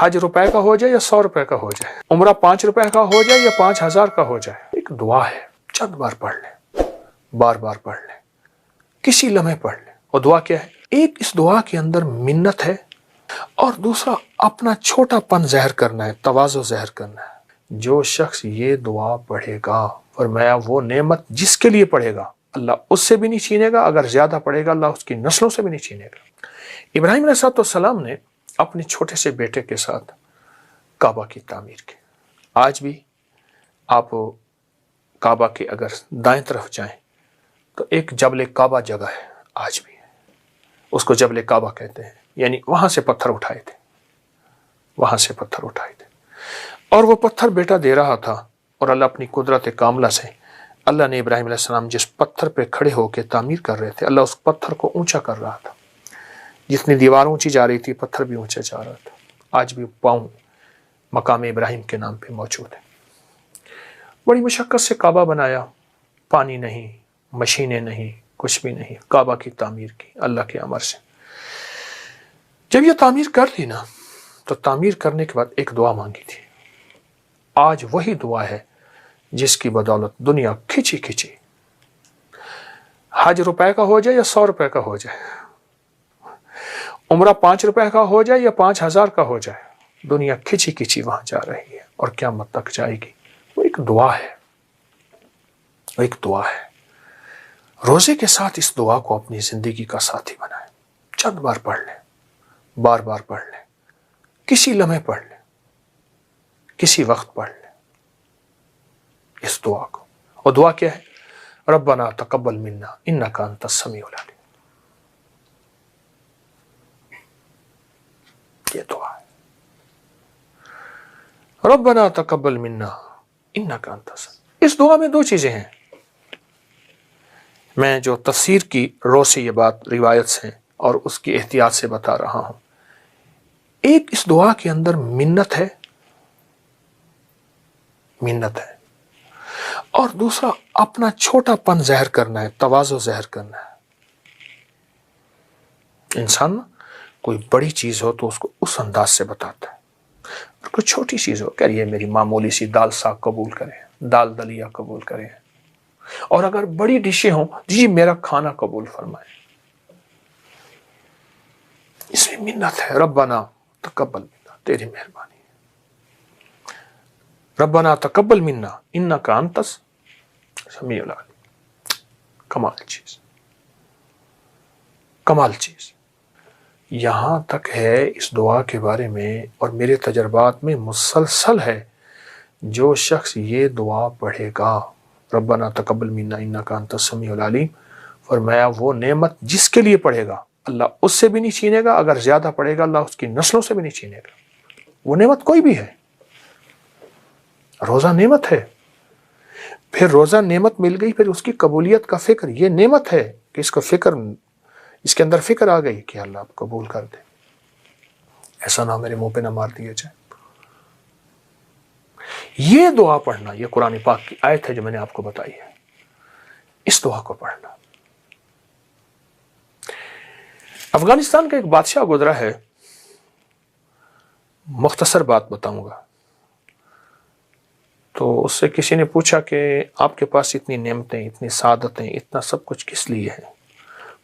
حج روپے کا ہو جائے یا 100 روپے کا ہو جائے، عمرہ 5 روپے کا ہو جائے یا 5000 کا ہو جائے، ایک دعا ہے، چند بار پڑھ لیں، بار بار پڑھ لیں، کسی لمحے پڑھ لیں۔ اور دعا کیا ہے؟ ایک اس دعا کے اندر منت ہے، اور دوسرا اپنا چھوٹا پن ظاہر کرنا ہے، تواضع ظاہر کرنا ہے۔ جو شخص یہ دعا پڑھے گا، فرمایا وہ نعمت جس کے لیے پڑھے گا اللہ اس سے بھی نہیں چھینے گا، اگر زیادہ پڑھے گا اللہ اس کی نسلوں سے بھی نہیں چھینے گا۔ ابراہیم علیہ السلام نے اپنے چھوٹے سے بیٹے کے ساتھ کعبہ کی تعمیر کی۔ آج بھی آپ کعبہ کے اگر دائیں طرف جائیں تو ایک جبل کعبہ جگہ ہے، آج بھی اس کو جبل کعبہ کہتے ہیں، یعنی وہاں سے پتھر اٹھائے تھے، وہاں سے پتھر اٹھائے تھے، اور وہ پتھر بیٹا دے رہا تھا، اور اللہ اپنی قدرت کاملہ سے اللہ نے ابراہیم علیہ السلام جس پتھر پہ کھڑے ہو کے تعمیر کر رہے تھے، اللہ اس پتھر کو اونچا کر رہا تھا۔ جتنی دیوار اونچی جا رہی تھی پتھر بھی اونچا جا رہا تھا۔ آج بھی پاؤں مقام ابراہیم کے نام پہ موجود ہے۔ بڑی مشقت سے کعبہ بنایا، پانی نہیں، مشینیں نہیں، کچھ بھی نہیں، کعبہ کی تعمیر کی اللہ کے امر سے۔ جب یہ تعمیر کر لی نا تو تعمیر کرنے کے بعد ایک دعا مانگی تھی۔ آج وہی دعا ہے جس کی بدولت دنیا کھچی کھچی، حج روپے کا ہو جائے یا 100 روپے کا ہو جائے، عمرہ 5 روپے کا ہو جائے یا 5000 کا ہو جائے، دنیا کھچی کھچی وہاں جا رہی ہے اور قیامت تک جائے گی۔ وہ ایک دعا ہے، وہ ایک دعا ہے۔ روزے کے ساتھ اس دعا کو اپنی زندگی کا ساتھی بنائیں، چند بار پڑھ لیں، بار بار پڑھ لیں، کسی لمحے پڑھ لیں، کسی وقت پڑھ لیں اس دعا کو۔ اور دعا کیا ہے؟ ربنا تقبل منا انک انت السمیع العلیم، یہ دعا ہے، ربنا تقبل منا انک انت السمیع۔ اس دعا میں دو چیزیں ہیں، میں جو تفسیر کی رو سے یہ بات روایت سے اور اس کی احتیاط سے بتا رہا ہوں۔ ایک اس دعا کے اندر منت ہے، منت ہے، اور دوسرا اپنا چھوٹا پن ظاہر کرنا ہے، تواضع ظاہر کرنا ہے۔ انسان کوئی بڑی چیز ہو تو اس کو اس انداز سے بتاتا ہے، اور کوئی چھوٹی چیز ہو کہ یہ میری معمولی سی دال ساگ قبول کریں، دال دلیا قبول کریں، اور اگر بڑی ڈشیں ہوں جی میرا کھانا قبول فرمائیں۔ اس میں منت ہے، ربنا تقبل منا، تیری مہربانی، ربنا تقبل منا انک انت السمیع العلیم۔ کمال چیز، کمال چیز۔ یہاں تک ہے اس دعا کے بارے میں اور میرے تجربات میں مسلسل ہے، جو شخص یہ دعا پڑھے گا ربنا تقبل منا انک انت السمیع العلیم، فرمایا وہ نعمت جس کے لیے پڑھے گا اللہ اس سے بھی نہیں چھینے گا، اگر زیادہ پڑھے گا اللہ اس کی نسلوں سے بھی نہیں چھینے گا۔ وہ نعمت کوئی بھی ہے، روزہ نعمت ہے، پھر روزہ نعمت مل گئی، پھر اس کی قبولیت کا فکر، یہ نعمت ہے کہ اس کا فکر، اس کے اندر فکر آ گئی کہ اللہ آپ قبول کر دے، ایسا نہ میرے منہ پہ نہ مار دیا جائے۔ یہ دعا پڑھنا، یہ قرآن پاک کی آیت ہے جو میں نے آپ کو بتائی ہے، اس دعا کو پڑھنا۔ افغانستان کا ایک بادشاہ گزرا ہے، مختصر بات بتاؤں گا۔ تو اس سے کسی نے پوچھا کہ آپ کے پاس اتنی نعمتیں، اتنی سعادتیں، اتنا سب کچھ کس لیے ہے؟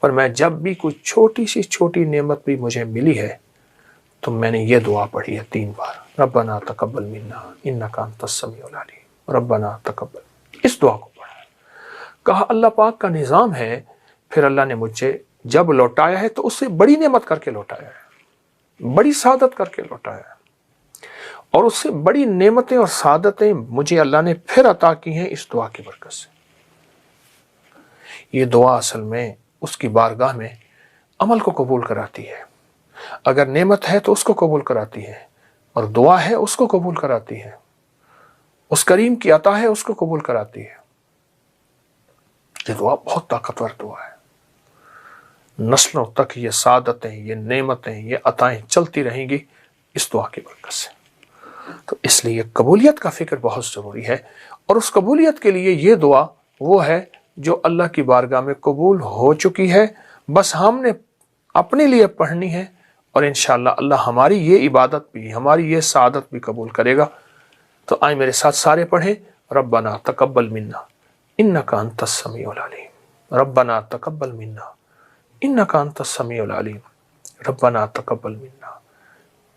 پر میں جب بھی کوئی چھوٹی سی چھوٹی نعمت بھی مجھے ملی ہے تو میں نے یہ دعا پڑھی ہے 3 بار، ربنا تقبل منا انک انت السمیع العلیم، ربنا تقبل۔ اس دعا کو پڑھا، کہا اللہ پاک کا نظام ہے، پھر اللہ نے مجھے جب لوٹایا ہے تو اس سے بڑی نعمت کر کے لوٹایا ہے، بڑی سعادت کر کے لوٹایا ہے، اور اس سے بڑی نعمتیں اور سعادتیں مجھے اللہ نے پھر عطا کی ہیں اس دعا کی برکت سے۔ یہ دعا اصل میں اس کی بارگاہ میں عمل کو قبول کراتی ہے، اگر نعمت ہے تو اس کو قبول کراتی ہے، اور دعا ہے اس کو قبول کراتی ہے، اس کریم کی عطا ہے اس کو قبول کراتی ہے۔ یہ دعا بہت طاقتور دعا ہے، نسلوں تک یہ سعادتیں، یہ نعمتیں، یہ عطائیں چلتی رہیں گی اس دعا کی برکت سے۔ تو اس لیے قبولیت کا فکر بہت ضروری ہے، اور اس قبولیت کے لیے یہ دعا وہ ہے جو اللہ کی بارگاہ میں قبول ہو چکی ہے، بس ہم نے اپنے لیے پڑھنی ہے اور انشاءاللہ اللہ ہماری یہ عبادت بھی، ہماری یہ سعادت بھی قبول کرے گا۔ تو آئیں میرے ساتھ سارے پڑھیں، ربنا تقبل منا انک انت السمیع العلیم، ربنا تقبل منا انک انت السمیع العلیم، ربنا تقبل منا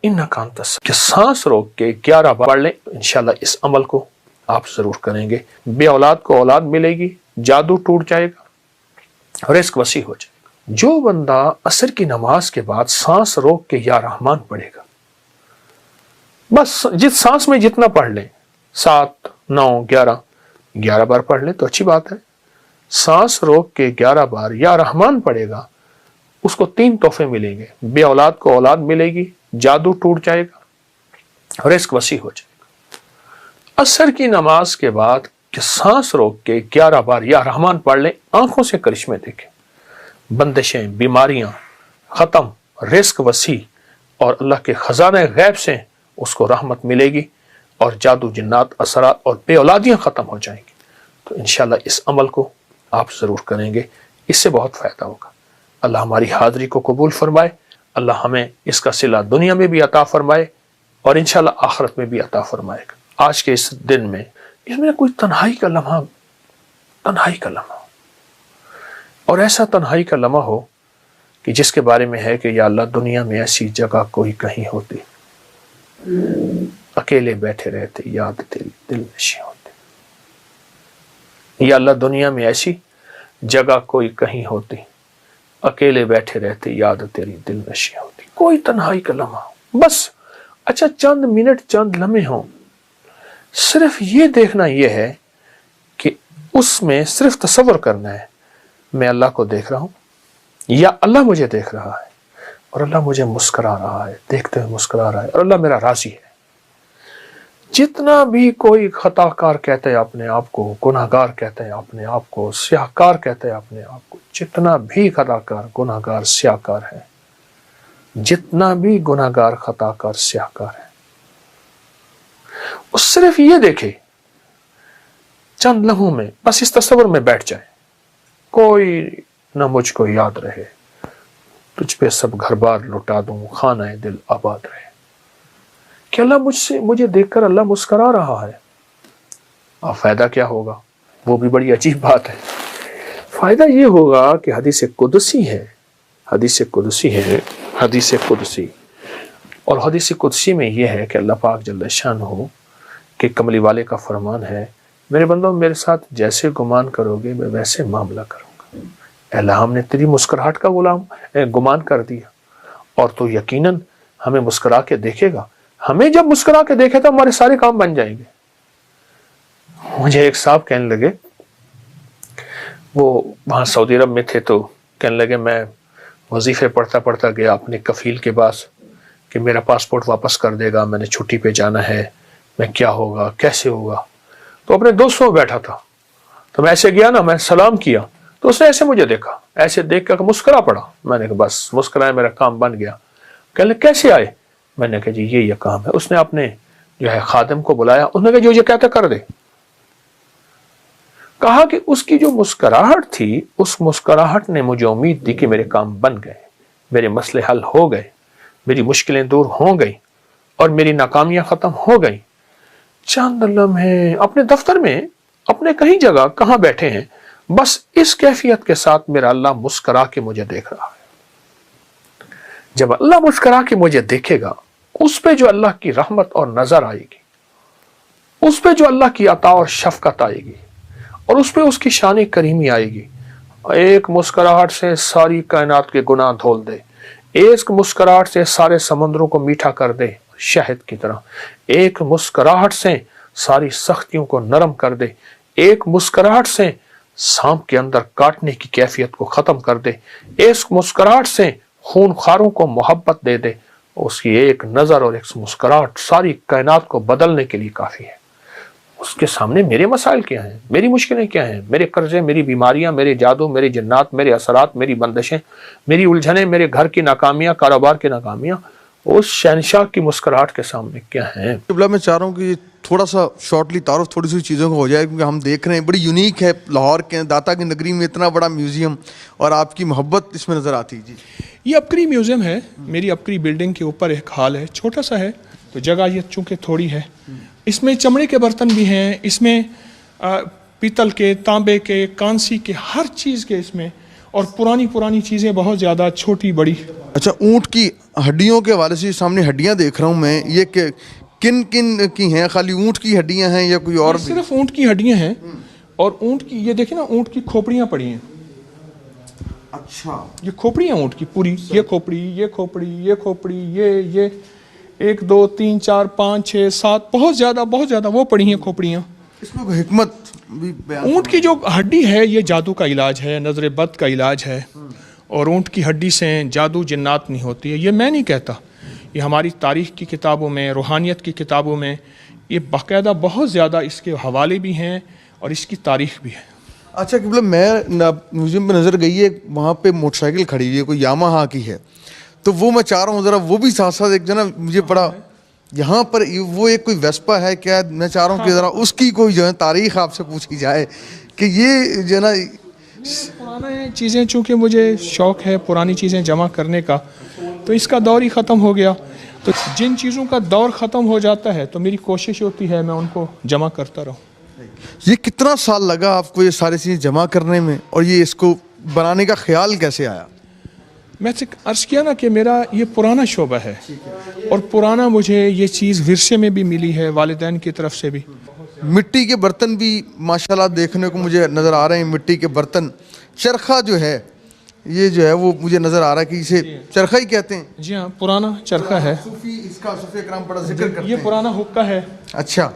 انک انت السمیع۔ کہ سانس روک کے 11 بار پڑھ لیں، انشاءاللہ اس عمل کو آپ ضرور کریں گے۔ بے اولاد کو اولاد ملے گی، جادو ٹوٹ جائے گا، رزق وسیع ہو جائے گا۔ جو بندہ عصر کی نماز کے بعد سانس روک کے یا رحمان پڑھے گا، بس جس سانس میں جتنا پڑھ لیں، 7 9 11 بار پڑھ لیں تو اچھی بات ہے۔ سانس روک کے 11 بار یا رحمان پڑھے گا، اس کو 3 تحفے ملیں گے، بے اولاد کو اولاد ملے گی، جادو ٹوٹ جائے گا، رزق وسیع ہو جائے گا۔ عصر کی نماز کے بعد کہ سانس روک کے 11 بار یا رحمان پڑھ لیں، آنکھوں سے کرشمے دیکھیں، بندشیں، بیماریاں ختم، رزق وسیع، اور اللہ کے خزانہ غیب سے اس کو رحمت ملے گی، اور جادو جنات اثرات اور بے اولادیاں ختم ہو جائیں گی۔ تو انشاءاللہ اس عمل کو آپ ضرور کریں گے، اس سے بہت فائدہ ہوگا۔ اللہ ہماری حاضری کو قبول فرمائے، اللہ ہمیں اس کا صلہ دنیا میں بھی عطا فرمائے اور انشاءاللہ آخرت میں بھی عطا فرمائے گا۔ آج کے اس دن میں اس میں کوئی تنہائی کا لمحہ اور ایسا تنہائی کا لمحہ ہو کہ جس کے بارے میں ہے کہ یا اللہ دنیا میں ایسی جگہ کوئی کہیں ہوتی، اکیلے بیٹھے رہتے، یاد تیری دل نشیں ہوتی۔ یا اللہ دنیا میں ایسی جگہ کوئی کہیں ہوتی، اکیلے بیٹھے رہتے، یاد تیری دل نشیں ہوتی۔ کوئی تنہائی کا لمحہ، بس اچھا چند منٹ، چند لمحے ہوں، صرف یہ دیکھنا یہ ہے کہ اس میں صرف تصور کرنا ہے میں اللہ کو دیکھ رہا ہوں، یا اللہ مجھے دیکھ رہا ہے اور اللہ مجھے مسکرا رہا ہے، دیکھتے ہوئے مسکرا رہا ہے، اور اللہ میرا راضی ہے۔ جتنا بھی کوئی خطا کار کہتا ہے اپنے آپ کو، گناہ گار کہتا ہے اپنے آپ کو، سیاہ کار کہتا ہے اپنے آپ کو، جتنا بھی خطا کار، گناہ گار، سیاہ کار ہے، جتنا بھی گناہ گار، خطا کار، سیاہ کار ہے، وہ صرف یہ دیکھے چند لمحوں میں، بس اس تصور میں بیٹھ جائے، کوئی نہ مجھ کو یاد رہے، تجھ پہ سب گھر بار لٹا دوں، خانہ دل آباد رہے۔ کہ اللہ مجھے دیکھ کر اللہ مسکرا رہا ہے، اور فائدہ کیا ہوگا؟ وہ بھی بڑی عجیب بات ہے۔ فائدہ یہ ہوگا کہ حدیث قدسی ہے، حدیث قدسی، اور حدیث قدسی میں یہ ہے کہ اللہ پاک جل شانہ کہ کملی والے کا فرمان ہے، میرے بندوں میرے ساتھ جیسے گمان کرو گے میں ویسے معاملہ کروں گا۔ اے اللہ ہم نے تیری مسکراہٹ کا گمان کر دیا، اور تو یقیناً ہمیں مسکرا کے دیکھے گا۔ ہمیں جب مسکرا کے دیکھے تو ہمارے سارے کام بن جائیں گے۔ مجھے ایک صاحب کہنے لگے، وہ وہاں سعودی عرب میں تھے، تو کہنے لگے میں وظیفے پڑھتا گیا اپنے کفیل کے پاس کہ میرا پاسپورٹ واپس کر دے گا، میں نے چھٹی پہ جانا ہے، میں کیا ہوگا، کیسے ہوگا۔ تو اپنے دوستوں میں بیٹھا تھا، تو میں ایسے گیا نا، میں سلام کیا تو اس نے ایسے مجھے دیکھا، ایسے دیکھ کر مسکرا پڑا۔ میں نے کہا بس مسکرایا، میرا کام بن گیا۔ کہنے لگے کیسے آئے؟ میں نے کہا جی یہ کام ہے۔ اس نے اپنے جو ہے خادم کو بلایا، انہوں نے کہا جو یہ کہتا کر دے۔ کہا کہ اس کی جو مسکراہٹ تھی، اس مسکراہٹ نے مجھے امید دی کہ میرے کام بن گئے، میرے مسئلے حل ہو گئے، میری مشکلیں دور ہو گئی، اور میری ناکامیاں ختم ہو گئی۔ چند لمحے اپنے دفتر میں، اپنے کہیں جگہ کہاں بیٹھے ہیں، بس اس کیفیت کے ساتھ میرا اللہ مسکرا کے مجھے دیکھ رہا ہے۔ جب اللہ مسکرا کے مجھے دیکھے گا، اس پہ جو اللہ کی رحمت اور نظر آئے گی، اس پہ جو اللہ کی عطا اور شفقت آئے گی، اور اس پہ اس کی شان کریمی آئے گی، ایک مسکراہٹ سے ساری کائنات کے گناہ دھول دے، ایک مسکراہٹ سے سارے سمندروں کو میٹھا کر دے شہد کی طرح، ایک مسکراہٹ سے ساری سختیوں کو نرم کر دے، ایک مسکراہٹ سے سانپ کے اندر کاٹنے کی کیفیت کو ختم کر دے، ایک مسکراہٹ سے خون خاروں کو محبت دے دے، اس کی ایک نظر اور ایک مسکراہٹ ساری کائنات کو بدلنے کے لیے کافی ہے۔ اس کے سامنے میرے مسائل کیا ہیں، میری مشکلیں کیا ہیں، میرے قرضے، میری بیماریاں، میرے جادو، میرے جنات، میرے اثرات، میری بندشیں، میری الجھنیں، میرے گھر کی ناکامیاں، کاروبار کی ناکامیاں، اس شہنشاہ کی مسکراہٹ کے سامنے کیا ہیں؟ قبلہ میں چاہ رہا ہوں کہ تھوڑا سا شارٹلی تعارف تھوڑی سی چیزوں کا ہو جائے, کیونکہ ہم دیکھ رہے ہیں بڑی یونیک ہے لاہور کے داتا کی نگری میں اتنا بڑا میوزیم, اور آپ کی محبت اس میں نظر آتی. جی یہ اپکری میوزیم ہے, میری اپکری بلڈنگ کے اوپر ایک ہال ہے, چھوٹا سا ہے, تو جگہ یہ چونکہ تھوڑی ہے. اس میں چمڑے کے برتن بھی ہیں, اس میں پیتل کے, تانبے کے, کانسی کے, ہر چیز کے اس میں, اور پرانی چیزیں بہت زیادہ, چھوٹی بڑی. اچھا, اونٹ کی ہڈیوں کے حوالے سے سامنے ہڈیاں دیکھ رہا ہوں میں, یہ کہ کن کی ہیں؟ خالی اونٹ کی ہڈیاں ہیں یا کوئی اور بھی؟ صرف اونٹ کی ہڈیاں ہیں, اور اونٹ کی یہ دیکھیں نا, اونٹ کی کھوپڑیاں پڑی ہیں. اچھا, یہ کھوپڑی ہیں اونٹ کی پوری, یہ کھوپڑی, یہ کھوپڑی, یہ کھوپڑی, یہ 1 2 3 4 5 6 7 بہت زیادہ وہ پڑی ہیں کھوپڑیاں. اس میں کوئی حکمت بھی بیان؟ اونٹ کی جو ہڈی ہے یہ جادو کا علاج ہے, نظر بد کا علاج ہے, اور اونٹ کی ہڈی سے جادو جنات نہیں ہوتی ہے. یہ میں نہیں کہتا, یہ ہماری تاریخ کی کتابوں میں, روحانیت کی کتابوں میں یہ باقاعدہ بہت زیادہ اس کے حوالے بھی ہیں اور اس کی تاریخ بھی ہے. اچھا کہ میں میوزیم میں نظر گئی ہے, وہاں پہ موٹر سائیکل کھڑی ہوئی ہے, کوئی یاماہا کی ہے, تو وہ میں چاہ رہا ہوں ذرا وہ بھی ساتھ ساتھ ایک جو نا مجھے بڑا یہاں پر وہ ایک کوئی ویسپا ہے کیا, میں چاہ رہا ہوں کہ ذرا اس کی کوئی جو ہے تاریخ آپ سے پوچھی جائے کہ یہ جو ہے نا پرانے چیزیں, چونکہ مجھے شوق ہے پرانی چیزیں جمع کرنے کا, تو اس کا دور ہی ختم ہو گیا. تو جن چیزوں کا دور ختم ہو جاتا ہے تو میری کوشش ہوتی ہے میں ان کو جمع کرتا رہوں. یہ کتنا سال لگا آپ کو یہ ساری چیزیں جمع کرنے میں, اور یہ اس کو بنانے کا خیال کیسے آیا؟ میں سے عرض کیا نا کہ میرا یہ پرانا شعبہ ہے, اور پرانا مجھے یہ چیز ورثے میں بھی ملی ہے, والدین کی طرف سے بھی. مٹی کے برتن بھی ماشاءاللہ دیکھنے کو مجھے نظر آ رہے ہیں, مٹی کے برتن. چرخہ جو ہے یہ جو ہے وہ مجھے نظر آ رہا ہے کہ اسے چرخہ ہی کہتے ہیں. جی ہاں, پرانا چرخہ ہے. صوفی اس کا صوفی اکرام بڑا ذکر کرتے ہیں. یہ پرانا حقہ ہے. اچھا,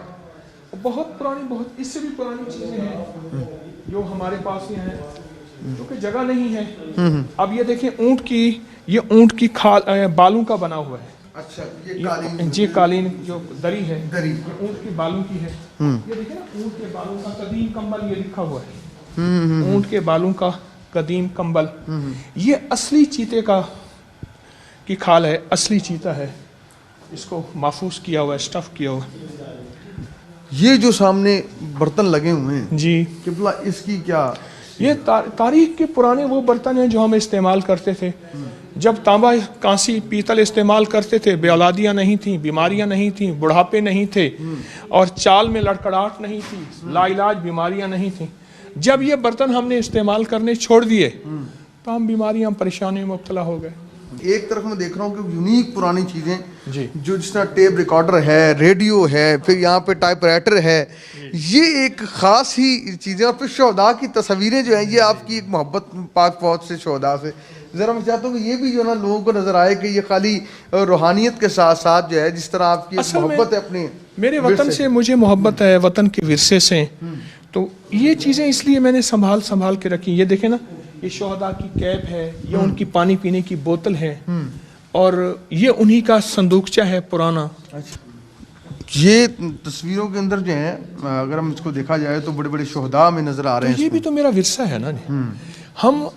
بہت پرانی, بہت اس سے بھی پرانی چیزیں ہیں جو ہمارے پاس ہی ہیں, کیونکہ جگہ نہیں ہے. اب یہ دیکھیں اونٹ کی کھال بالوں کا بنا ہوا ہے. اچھا, یہ قالین جو دری ہے یہ اونٹ کی بالوں کی ہے. یہ دیکھیں نا, اونٹ کے بالوں کا قدیم کمبل یہ لکھا ہوا ہے, اونٹ کے بالوں کا قدیم کمبل. یہ اصلی چیتے کی کھال ہے, اصلی چیتا ہے, اس کو محفوظ کیا ہوا ہے, اسٹف کیا ہوا ہے. یہ جو سامنے برتن لگے ہوئے ہیں جی قبلہ, اس کی کیا؟ یہ تاریخ کے پرانے وہ برتن ہیں جو ہم استعمال کرتے تھے جب تانبا, کانسی, پیتل استعمال کرتے تھے. بے اولادیاں نہیں تھیں, بیماریاں نہیں تھیں, بڑھاپے نہیں تھے, اور چال میں لڑکڑاہٹ نہیں تھی, لا علاج بیماریاں نہیں تھیں. جب یہ برتن ہم نے استعمال کرنے چھوڑ دیے تو ہم بیماریاں, پریشانیوں میں مبتلا ہو گئے. ایک طرف میں دیکھ رہا ہوں کہ یونیک پرانی چیزیں جی, جو جس طرح ٹیپ ریکارڈر ہے, ریڈیو ہے, پھر یہاں پہ ٹائپ رائٹر ہے, یہ ایک خاص ہی چیزیں. اور پھر شہداء کی تصویریں جو ہیں, یہ آپ کی ایک محبت پاک فوج سے, شہداء سے. ذرا میں چاہتا ہوں کہ یہ بھی جو ہے نا لوگوں کو نظر آئے کہ یہ خالی روحانیت کے ساتھ ساتھ جو ہے جس طرح آپ کی محبت ہے اپنے میرے وطن سے, مجھے محبت ہے وطن کے ورثے سے, تو یہ چیزیں اس لیے میں نے سنبھال کے رکھی. یہ دیکھیں نا, یہ شہداء کی کیپ ہے, یہ ان کی پانی پینے کی بوتل ہے, اور یہ انہی کا صندوقچہ ہے پرانا. یہ تصویروں کے اندر جو ہیں اگر ہم اس کو دیکھا جائے تو بڑے بڑے شہداء میں نظر آ رہے ہیں. یہ بھی تو میرا ورثہ ہے نا.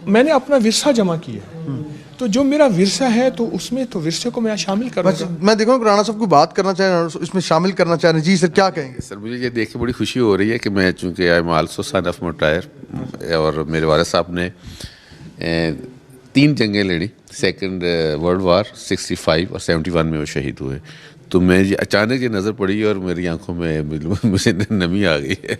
میں نے اپنا ورثہ جمع کیا, تو جو میرا ورثہ ہے تو اس میں تو ورثے کو میں شامل کروں گا. میں دیکھوں کہ رانا صاحب کو بات کرنا چاہ رہے ہیں, اس میں شامل کرنا چاہ رہے ہیں. جی سر, کیا کہیں گے؟ سر, مجھے یہ دیکھ کے بڑی خوشی ہو رہی ہے کہ میں, چونکہ I am also son of مٹائر, اور میرے والد صاحب نے 3 جنگیں لڑی, سیکنڈ ورلڈ وار 65 اور 71 میں وہ شہید ہوئے. تو میں اچانک یہ نظر پڑی اور میری آنکھوں میں مجھے نمی آ گئی ہے.